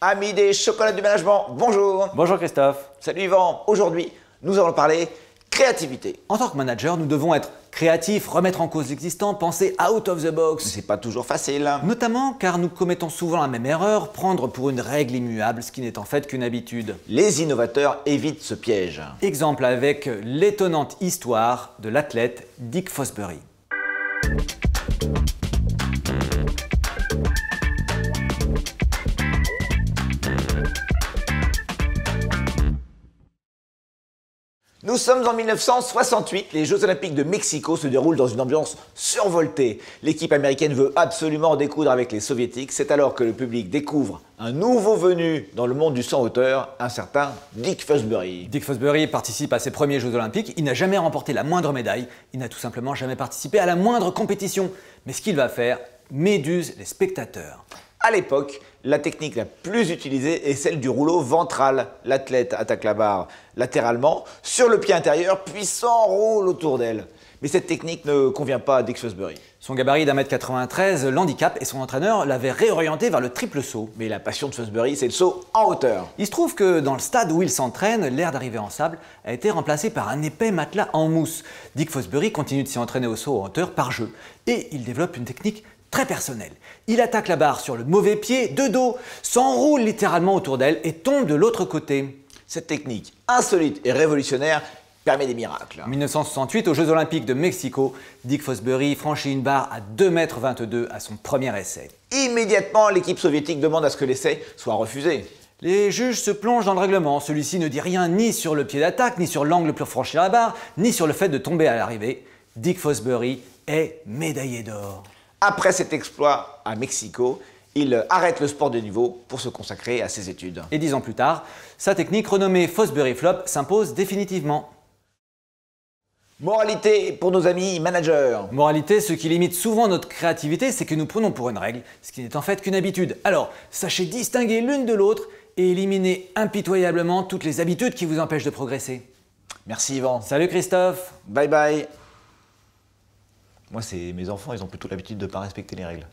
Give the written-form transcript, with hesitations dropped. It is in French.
Amis des chocolats du management, bonjour. Bonjour Christophe. Salut Yvan. Aujourd'hui, nous allons parler créativité. En tant que manager, nous devons être créatifs, remettre en cause l'existant, penser out of the box. C'est pas toujours facile. Notamment car nous commettons souvent la même erreur, prendre pour une règle immuable ce qui n'est en fait qu'une habitude. Les innovateurs évitent ce piège. Exemple avec l'étonnante histoire de l'athlète Dick Fosbury. Nous sommes en 1968, les Jeux Olympiques de Mexico se déroulent dans une ambiance survoltée. L'équipe américaine veut absolument découdre avec les soviétiques, c'est alors que le public découvre un nouveau venu dans le monde du saut en hauteur, un certain Dick Fosbury. Dick Fosbury participe à ses premiers Jeux Olympiques, il n'a jamais remporté la moindre médaille, il n'a tout simplement jamais participé à la moindre compétition. Mais ce qu'il va faire méduse les spectateurs. À l'époque, la technique la plus utilisée est celle du rouleau ventral. L'athlète attaque la barre latéralement sur le pied intérieur puis s'enroule autour d'elle. Mais cette technique ne convient pas à Dick Fosbury. Son gabarit d'1,93 m l'handicap et son entraîneur l'avait réorienté vers le triple saut. Mais la passion de Fosbury, c'est le saut en hauteur. Il se trouve que dans le stade où il s'entraîne, l'aire d'arrivée en sable a été remplacé par un épais matelas en mousse. Dick Fosbury continue de s'y entraîner au saut en hauteur par jeu et il développe une technique très personnel. Il attaque la barre sur le mauvais pied, de dos, s'enroule littéralement autour d'elle et tombe de l'autre côté. Cette technique insolite et révolutionnaire permet des miracles. En 1968, aux Jeux Olympiques de Mexico, Dick Fosbury franchit une barre à 2,22 m à son premier essai. Immédiatement, l'équipe soviétique demande à ce que l'essai soit refusé. Les juges se plongent dans le règlement. Celui-ci ne dit rien ni sur le pied d'attaque, ni sur l'angle pour franchir la barre, ni sur le fait de tomber à l'arrivée. Dick Fosbury est médaillé d'or. Après cet exploit à Mexico, il arrête le sport de niveau pour se consacrer à ses études. Et 10 ans plus tard, sa technique renommée Fosbury Flop s'impose définitivement. Moralité pour nos amis managers. Moralité, ce qui limite souvent notre créativité, c'est que nous prenons pour une règle, ce qui n'est en fait qu'une habitude. Alors, sachez distinguer l'une de l'autre et éliminer impitoyablement toutes les habitudes qui vous empêchent de progresser. Merci Yvan. Salut Christophe. Bye bye. Moi, c'est mes enfants, ils ont plutôt l'habitude de ne pas respecter les règles.